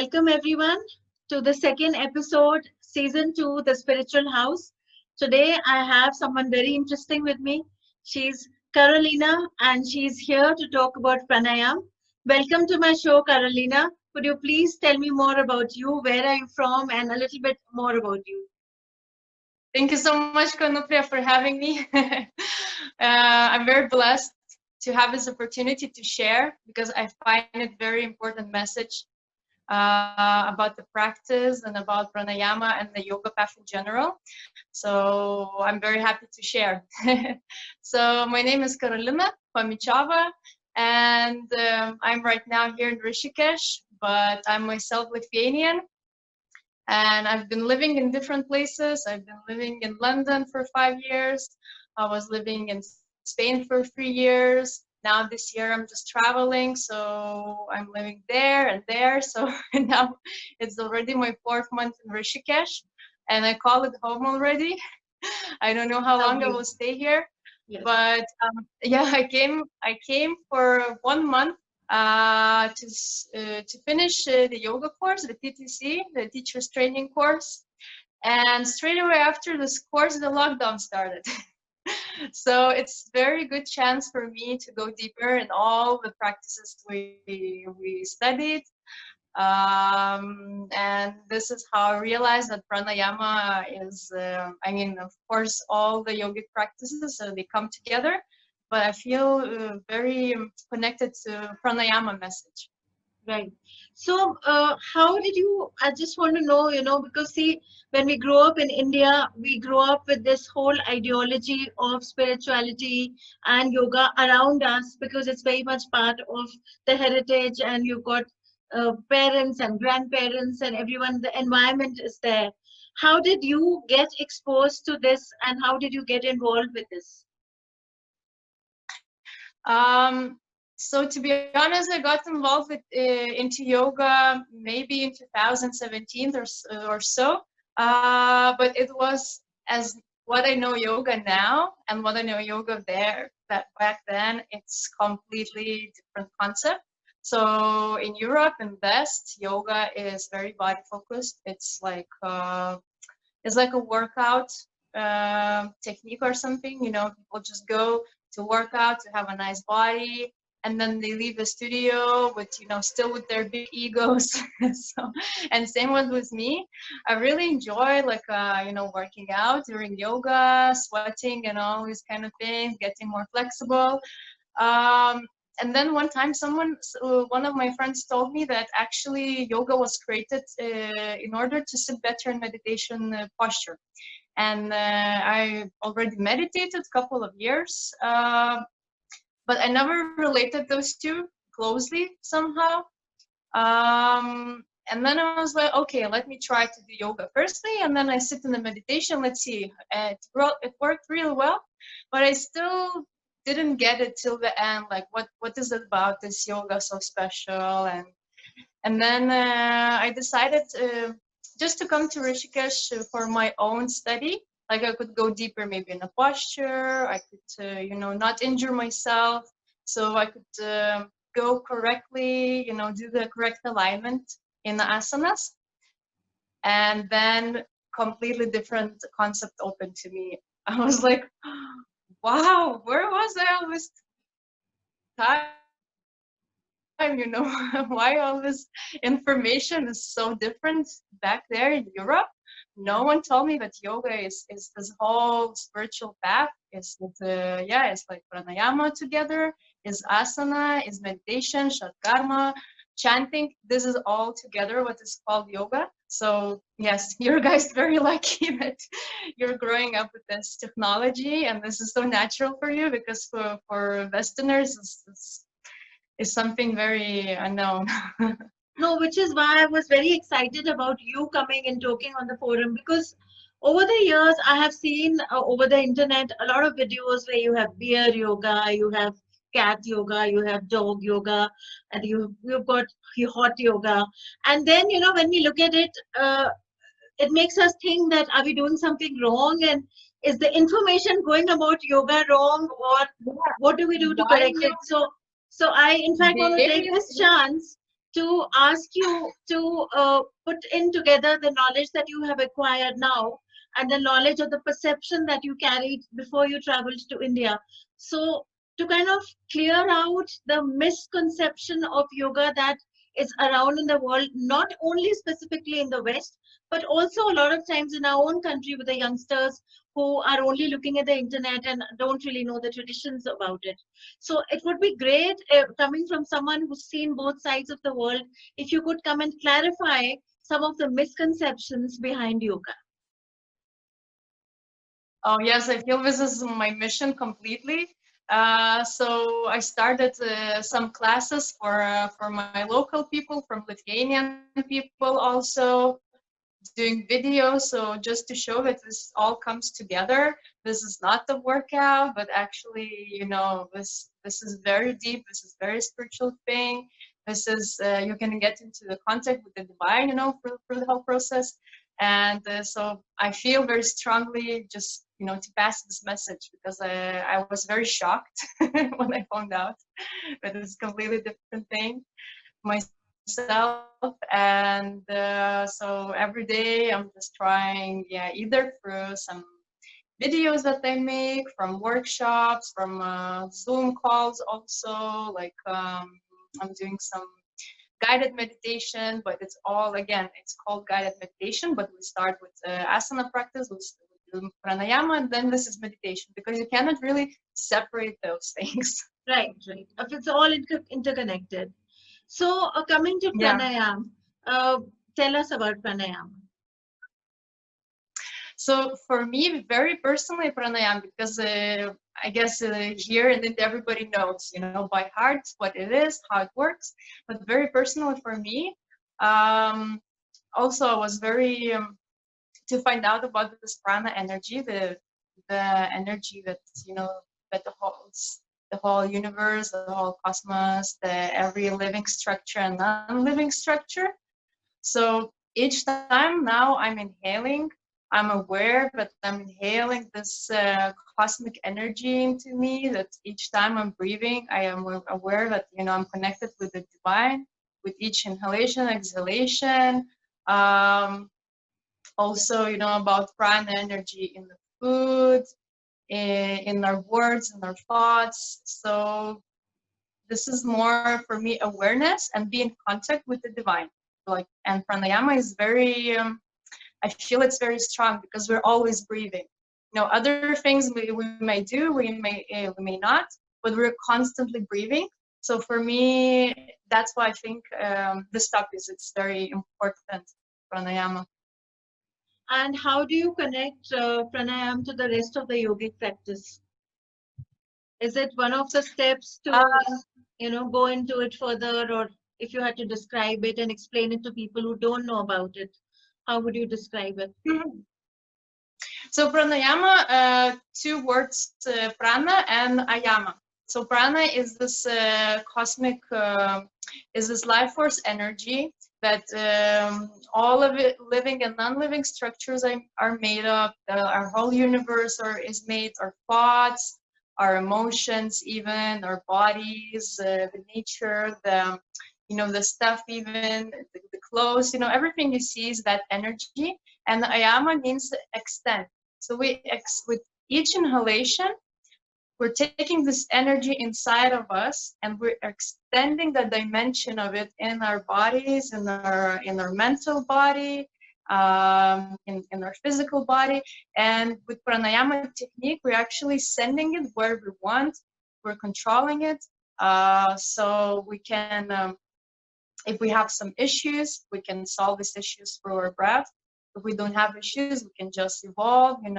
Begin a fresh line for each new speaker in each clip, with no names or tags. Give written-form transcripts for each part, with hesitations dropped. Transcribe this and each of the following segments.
Welcome everyone to the second episode, season 2, The Spiritual House. Today I have someone very interesting with me. She's Carolina and she's here to talk about Pranayam. Welcome to my show, Carolina. Could you please tell me more about you? Where are you from? And a little bit more about you.
Thank you so much, Kanupriya, for having me. I'm very blessed to have this opportunity to share because I find it very important message about the practice and about pranayama and the yoga path in general. So I'm very happy to share. So my name is Carolina Pamichava, and I'm right now here in Rishikesh, but I'm myself Lithuanian. And I've been living in different places. I've been living in London for 5 years. I was living in Spain for 3 years. Now this year I'm just traveling, so I'm living there and there. So now it's already my 4th month in Rishikesh, and I call it home already. I don't know how long I will stay here, yes. But yeah, I came for 1 month to finish the yoga course, the TTC, the teacher's training course, and straight away after this course, the lockdown started. So it's very good chance for me to go deeper in all the practices we studied. And this is how I realized that pranayama is, of course, all the yogic practices, so they come together, but I feel very connected to pranayama message.
Right. So how did you, I just want to know, because see, when we grow up in India, we grow up with this whole ideology of spirituality and yoga around us because it's very much part of the heritage, and you've got parents and grandparents and everyone, the environment is there. How did you get exposed to this and how did you get involved with this?
So to be honest, I got involved into yoga maybe in 2017 or so. But it was as what I know yoga now and what I know yoga that back then, it's completely different concept. So in Europe and West, yoga is very body focused. It's like a workout technique or something. People just go to work out to have a nice body, and then they leave the studio with still with their big egos. So, and same with me. I really enjoy working out during yoga, sweating and all these kind of things, getting more flexible. And then one time one of my friends told me that actually yoga was created in order to sit better in meditation posture. And I already meditated a couple of years, but I never related those two closely somehow. And then I was like, okay, let me try to do yoga firstly, and then I sit in the meditation, let's see. It worked really well, but I still didn't get it till the end, like what is it about this yoga so special? And then I decided just to come to Rishikesh for my own study. Like I could go deeper maybe in a posture, I could not injure myself, so I could go correctly, do the correct alignment in the asanas. And then completely different concept opened to me. I was like, wow, where was I all this time? Why all this information is so different back there in Europe? No one told me that yoga is this whole spiritual path. It's like pranayama together, is asana, is meditation, shatkarma, chanting. This is all together what is called yoga. So yes, you're guys very lucky that you're growing up with this technology and this is so natural for you, because for Westerners is something very unknown.
No, which is why I was very excited about you coming and talking on the forum, because over the years I have seen over the internet a lot of videos where you have bear yoga, you have cat yoga, you have dog yoga, and you've got hot yoga. And then, when we look at it, it makes us think that are we doing something wrong, and is the information going about yoga wrong, or what do we do to correct it? So I in fact want to take this chance to ask you to put in together the knowledge that you have acquired now and the knowledge of the perception that you carried before you traveled to India. So, to kind of clear out the misconception of yoga that is around in the world, not only specifically in the West, but also a lot of times in our own country with the youngsters who are only looking at the internet and don't really know the traditions about it. So it would be great coming from someone who's seen both sides of the world, if you could come and clarify some of the misconceptions behind yoga.
Oh yes, I feel this is my mission completely. So I started some classes for my local people, from Lithuanian people also, doing videos. So just to show that this all comes together. This is not the workout, but actually, this is very deep. This is very spiritual thing. This is you can get into the contact with the divine, for the whole process. And so I feel very strongly just to pass this message, because I was very shocked when I found out that it's a completely different thing myself. And so every day I'm just trying, either through some videos that I make, from workshops, from Zoom calls also, like I'm doing some guided meditation, but it's all, again, it's called guided meditation, but we start with asana practice, we do pranayama, and then this is meditation, because you cannot really separate those things.
Right, right. It's all interconnected. So, coming to
Yeah.
pranayam, tell us about pranayam.
So for me, very personally, pranayam, because I guess here and then everybody knows, by heart what it is, how it works. But very personally for me, also I was very to find out about this prana energy, the energy that that the whole universe, the whole cosmos, every living structure and non-living structure. So each time now I'm inhaling, I'm aware that I'm inhaling this cosmic energy into me, that each time I'm breathing, I am aware that, I'm connected with the divine, with each inhalation, exhalation. Also, about prana energy in the food, in our words, in our thoughts. So this is more for me awareness and be in contact with the divine. And pranayama is very I feel it's very strong, because we're always breathing. Other things we may do, we may not, but we're constantly breathing. So for me, that's why I think this topic it's very important, pranayama.
And how do you connect pranayam to the rest of the yogic practice? Is it one of the steps to, go into it further, or if you had to describe it and explain it to people who don't know about it, how would you describe it?
So pranayama, two words, prana and ayama. So prana is this cosmic, is this life force energy that all of it, living and non-living structures are made of. Our whole universe is made, our thoughts, our emotions, even our bodies, the nature, the stuff, even the clothes, everything you see is that energy. And ayama means extend. So with each inhalation, we're taking this energy inside of us, and we're extending the dimension of it in our bodies, in our mental body, in our physical body. And with pranayama technique, we're actually sending it where we want. We're controlling it, so we can. If we have some issues, we can solve these issues through our breath. If we don't have issues, we can just evolve, and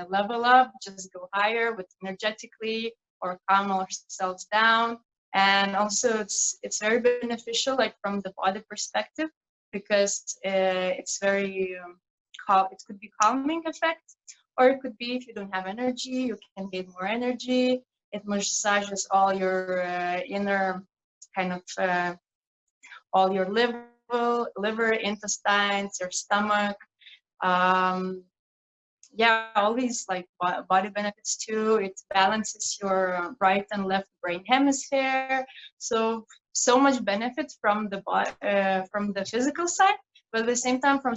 level up, just go higher with energetically, or calm ourselves down. And also it's very beneficial, like from the body perspective, because it's very it could be calming effect, or it could be if you don't have energy, you can gain more energy. It massages all your inner kind of all your liver, intestines, your stomach. Yeah, all these like body benefits too. It balances your right and left brain hemisphere. So so much benefit from the physical side, but at the same time from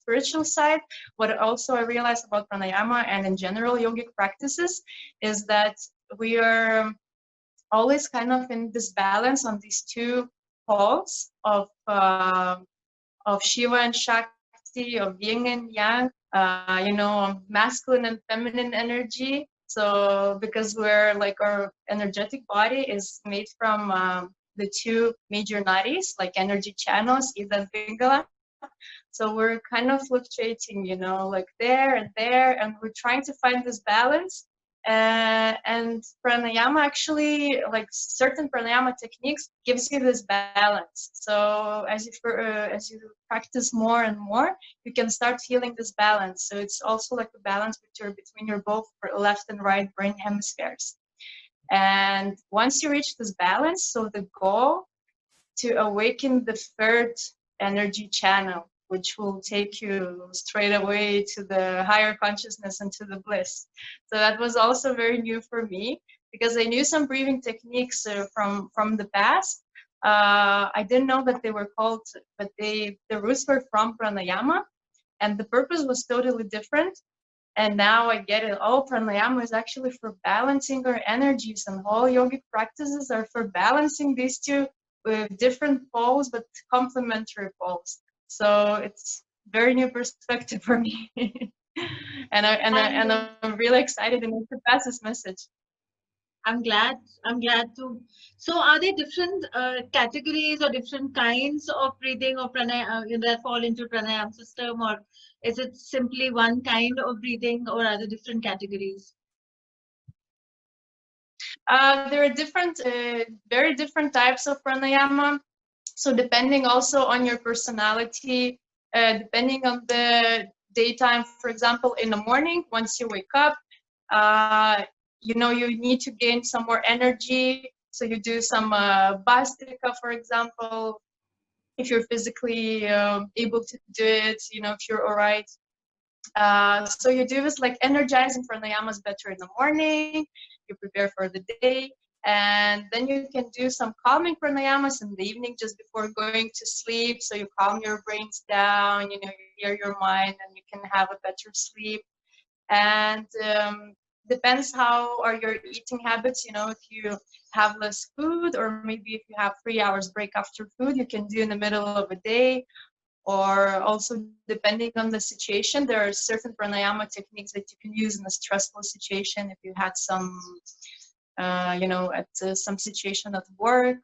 spiritual side, what also I realized about pranayama and in general yogic practices is that we are always kind of in this balance on these two poles of Shiva and Shakti, of yin and yang, masculine and feminine energy. So because we're like our energetic body is made from the two major nadis, like energy channels, Ida and Pingala. So we're kind of fluctuating, like there, and we're trying to find this balance. And pranayama actually, like certain pranayama techniques, gives you this balance. So as you practice more and more, you can start feeling this balance. So it's also like a balance between your both left and right brain hemispheres. And once you reach this balance, so the goal to awaken the third energy channel, which will take you straight away to the higher consciousness and to the bliss. So that was also very new for me, because I knew some breathing techniques from the past. I didn't know that they were called, but the roots were from pranayama, and the purpose was totally different. And now I get it. Oh, pranayama is actually for balancing our energies, and all yogic practices are for balancing these two with different poles, but complementary poles. So it's very new perspective for me. and I'm really excited and to pass this message.
I'm glad to. So are there different categories or different kinds of breathing or pranayama that fall into pranayam system, or is it simply one kind of breathing, or are there different categories?
There are different, very different types of pranayama. So depending also on your personality, depending on the daytime, for example, in the morning, once you wake up, you need to gain some more energy. So you do some Bhastrika, for example, if you're physically able to do it, if you're all right. So you do this like energizing pranayamas better in the morning, you prepare for the day, and then you can do some calming pranayamas in the evening just before going to sleep. So you calm your brains down, you clear your mind, and you can have a better sleep. And depends how are your eating habits. If you have less food, or maybe if you have 3 hours break after food, you can do in the middle of a day. Or also depending on the situation, there are certain pranayama techniques that you can use in a stressful situation. If you had some, some situation at work,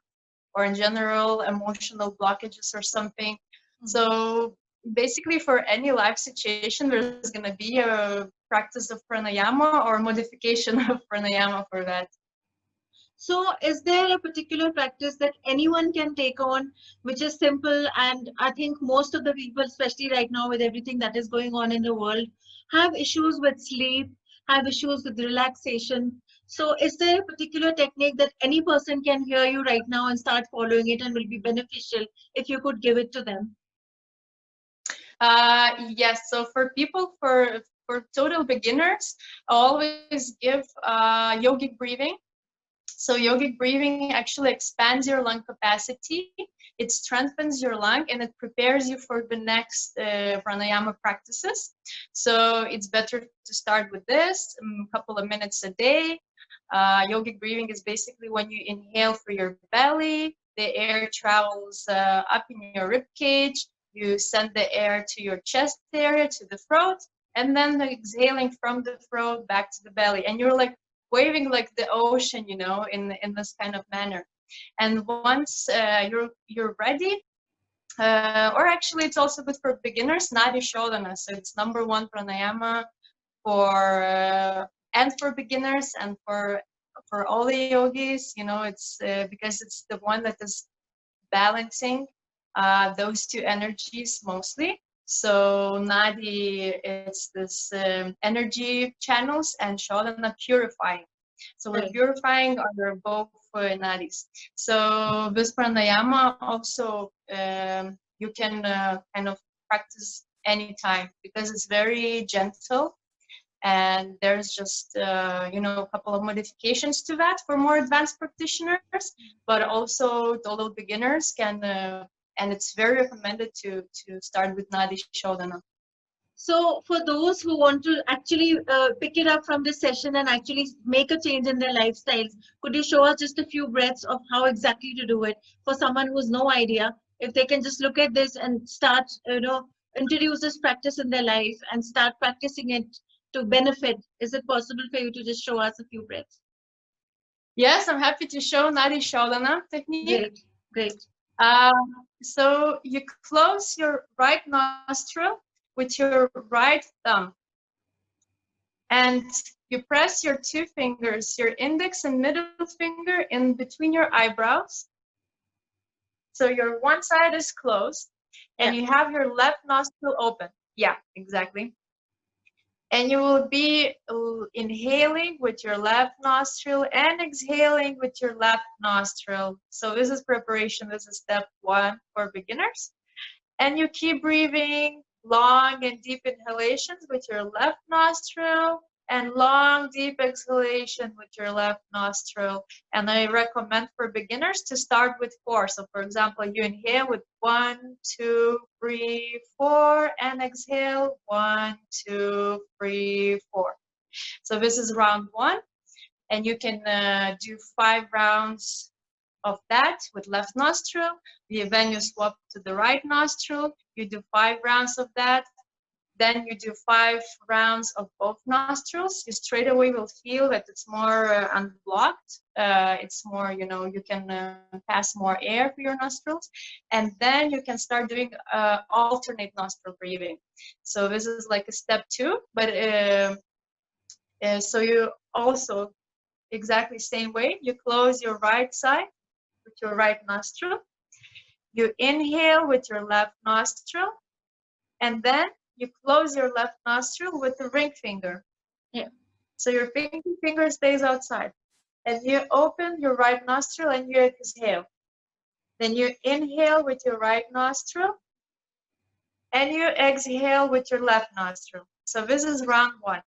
or in general emotional blockages or something. So basically for any life situation, there's going to be a practice of pranayama or modification of pranayama for that.
So is there a particular practice that anyone can take on, which is simple? And I think most of the people, especially right now with everything that is going on in the world, have issues with sleep, have issues with relaxation. So is there a particular technique that any person can hear you right now and start following it and will be beneficial if you could give it to them?
Yes, so for people, for total beginners, I always give yogic breathing. So yogic breathing actually expands your lung capacity, it strengthens your lung, and it prepares you for the next pranayama practices. So it's better to start with this, a couple of minutes a day. Yogic breathing is basically when you inhale through your belly, the air travels up in your rib cage, you send the air to your chest area, to the throat, and then exhaling from the throat back to the belly. And you're like waving like the ocean, in this kind of manner. And once you're ready, or actually it's also good for beginners, Nadi Shodhana. So it's #1 pranayama and for beginners and for all the yogis. It's because it's the one that is balancing those two energies mostly. So Nadi, it's this energy channels, and Shodhana purifying. So we're purifying our both nadis. So this pranayama also you can kind of practice anytime, because it's very gentle. And there's just you know, a couple of modifications to that for more advanced practitioners, but also total beginners can and it's very recommended to start with Nadi Shodhana.
So for those who want to actually pick it up from this session and actually make a change in their lifestyles, could you show us just a few breaths of how exactly to do it for someone who's no idea? If they can just look at this and start, you know, introduce this practice in their life and start practicing it to benefit, is it possible for you to just show us a few breaths?
Yes, I'm happy to show Nadi Shodhana technique.
Great, great.
So you close your right nostril with your right thumb, and you press your two fingers, your index and middle finger, in between your eyebrows. So your one side is closed, and you have your left nostril open. Yeah, exactly. And you will be inhaling with your left nostril and exhaling with your left nostril. So this is preparation. This is step 1 for beginners. And you keep breathing long and deep inhalations with your left nostril and long deep exhalation with your left nostril. And I recommend for beginners to start with 4. So for example, you inhale with 1, 2, 3, 4, and exhale 1, 2, 3, 4. So this is round 1, and you can do 5 rounds of that with left nostril. Then you swap to the right nostril. You do 5 rounds of that. Then you do 5 rounds of both nostrils. You straight away will feel that it's more unblocked. It's more, you know, you can pass more air through your nostrils. And then you can start doing alternate nostril breathing. So this is like a step 2, but so you also exactly same way. You close your right side with your right nostril. You inhale with your left nostril, and then you close your left nostril with the ring finger.
Yeah.
So your pinky finger stays outside. And you open your right nostril and you exhale. Then you inhale with your right nostril and you exhale with your left nostril. So this is round 1.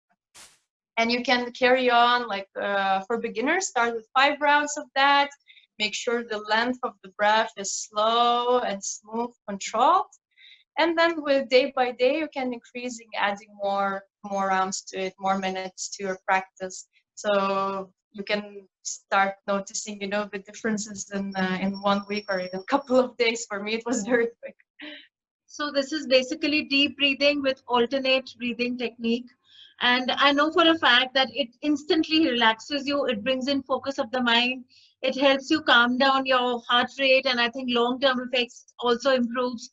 And you can carry on like for beginners, start with 5 rounds of that. Make sure the length of the breath is slow and smooth, controlled. And then with day by day, you can increasing, adding more rounds to it, more minutes to your practice. So you can start noticing, you know, the differences in 1 week or even a couple of days. For me, it was very quick.
So this is basically deep breathing with alternate breathing technique. And I know for a fact that it instantly relaxes you. It brings in focus of the mind. It helps you calm down your heart rate. And I think long-term effects also improves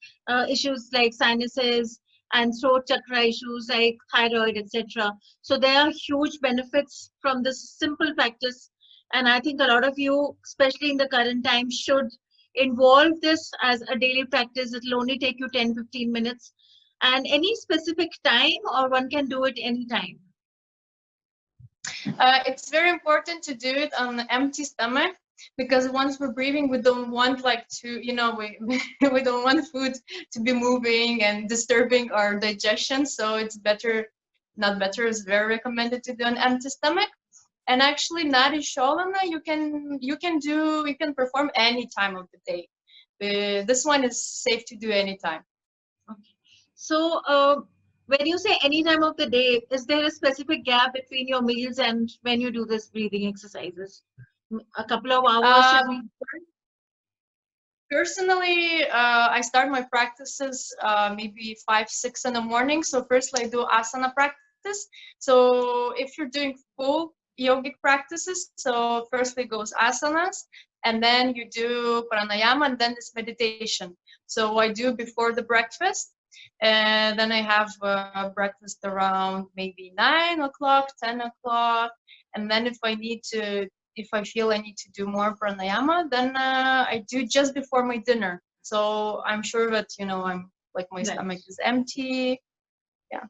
issues like sinuses and throat chakra issues like thyroid, etc. So there are huge benefits from this simple practice. And I think a lot of you, especially in the current time, should involve this as a daily practice. It will only take you 10-15 minutes. And any specific time, or one can do it anytime?
It's very important to do it on an empty stomach, because once we're breathing, we don't want like to, you know, we don't want food to be moving and disturbing our digestion. So it's better, not better, it's very recommended to do an empty stomach. And actually, Nadi Shodhana, you can perform any time of the day. This one is safe to do anytime.
Okay. So when you say any time of the day, is there a specific gap between your meals and when you do this breathing exercises? A couple of hours?
Personally, I start my practices maybe 5, 6 in the morning. So first I do asana practice. So if you're doing full yogic practices, so firstly goes asanas, and then you do pranayama, and then it's meditation. So I do before the breakfast, and then I have breakfast around maybe 9 o'clock, 10 o'clock, and then if I feel I need to do more pranayama, then I do just before my dinner. So I'm sure that, you know, I'm like my stomach is empty. Yeah.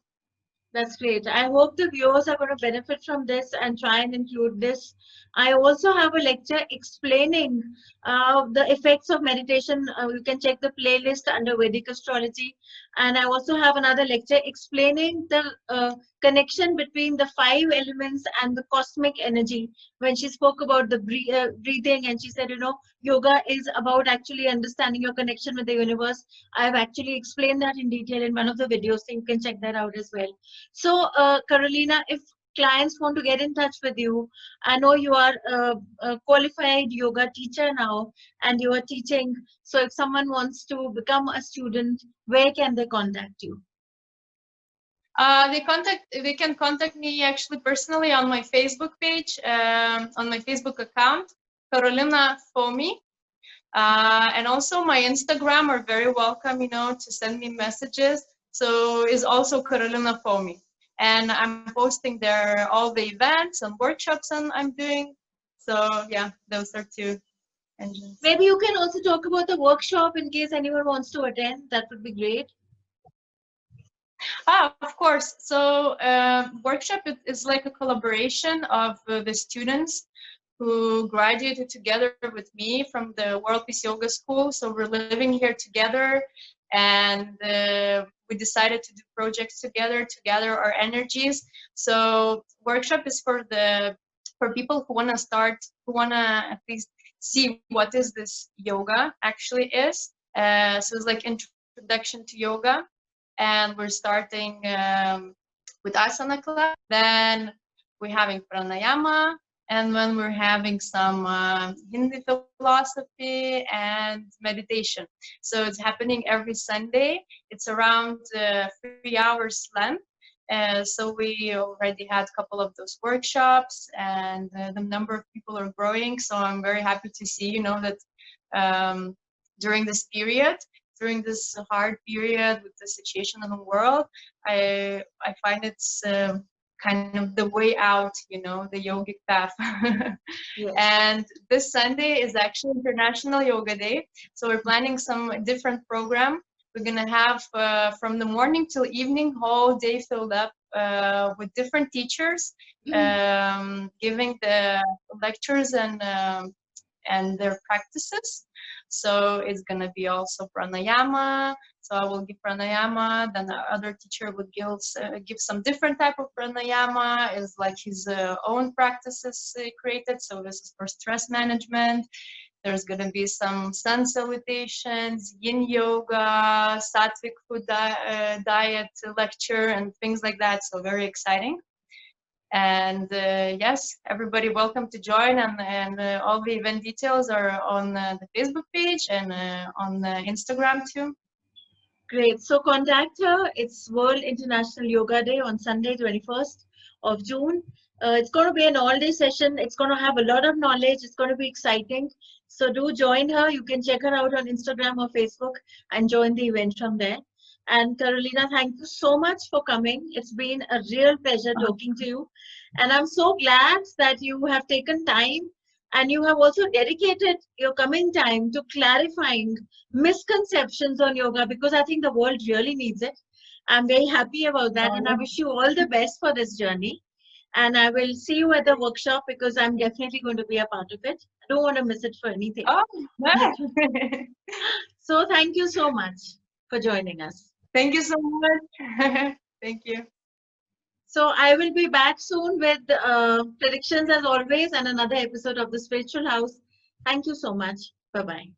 That's great. I hope the viewers are going to benefit from this and try and include this. I also have a lecture explaining the effects of meditation. You can check the playlist under Vedic astrology. And I also have another lecture explaining the connection between the 5 elements and the cosmic energy. When she spoke about the breathing, and she said, yoga is about actually understanding your connection with the universe. I've actually explained that in detail in one of the videos, so you can check that out as well. So, Carolina, if clients want to get in touch with you, I know you are a qualified yoga teacher now, and you are teaching. So if someone wants to become a student, where can they contact you?
They can contact me actually personally on my Facebook page, on my Facebook account, Carolina Fomi. And also my Instagram are very welcome, to send me messages. So is also Carolina Fomi. And I'm posting there all the events and workshops I'm doing. So yeah, those are 2 engines.
Maybe you can also talk about the workshop in case anyone wants to attend. That would be great.
Of course. So workshop is like a collaboration of the students who graduated together with me from the World Peace Yoga School. So we're living here together, and we decided to do projects together, to gather our energies. So workshop is for people who want to start, who want to at least see what is this yoga actually is. So it's like introduction to yoga, and we're starting with asana class. Then we're having pranayama, and then we're having some Hindi philosophy and meditation. So it's happening every Sunday. It's around 3 hours length. So we already had a couple of those workshops, and the number of people are growing. So I'm very happy to see, that during this period, during this hard period with the situation in the world, I find it's kind of the way out, the yogic path.
Yes.
And this Sunday is actually International Yoga Day. So we're planning some different program. We're gonna have from the morning till evening, whole day filled up with different teachers giving the lectures and their practices. So it's gonna be also pranayama. So I will give pranayama. Then the other teacher would give some different type of pranayama. Is like his own practices created. So this is for stress management. There's gonna be some sun salutations, yin yoga, sattvic food diet lecture, and things like that. So very exciting. And yes, everybody welcome to join, and all the event details are on the Facebook page and on Instagram too.
Great. So contact her. It's World International Yoga Day on Sunday, 21st of June. It's going to be an all-day session. It's going to have a lot of knowledge. It's going to be exciting. So do join her. You can check her out on Instagram or Facebook and join the event from there. And Carolina, thank you so much for coming. It's been a real pleasure talking to you. And I'm so glad that you have taken time, and you have also dedicated your coming time to clarifying misconceptions on yoga, because I think the world really needs it. I'm very happy about that, and I wish you all the best for this journey. And I will see you at the workshop, because I'm definitely going to be a part of it. I don't want to miss it for anything.
Oh, nice.
So thank you so much for joining us.
Thank you so much. Thank you.
So I will be back soon with predictions as always, and another episode of the Spiritual House. Thank you so much. Bye-bye.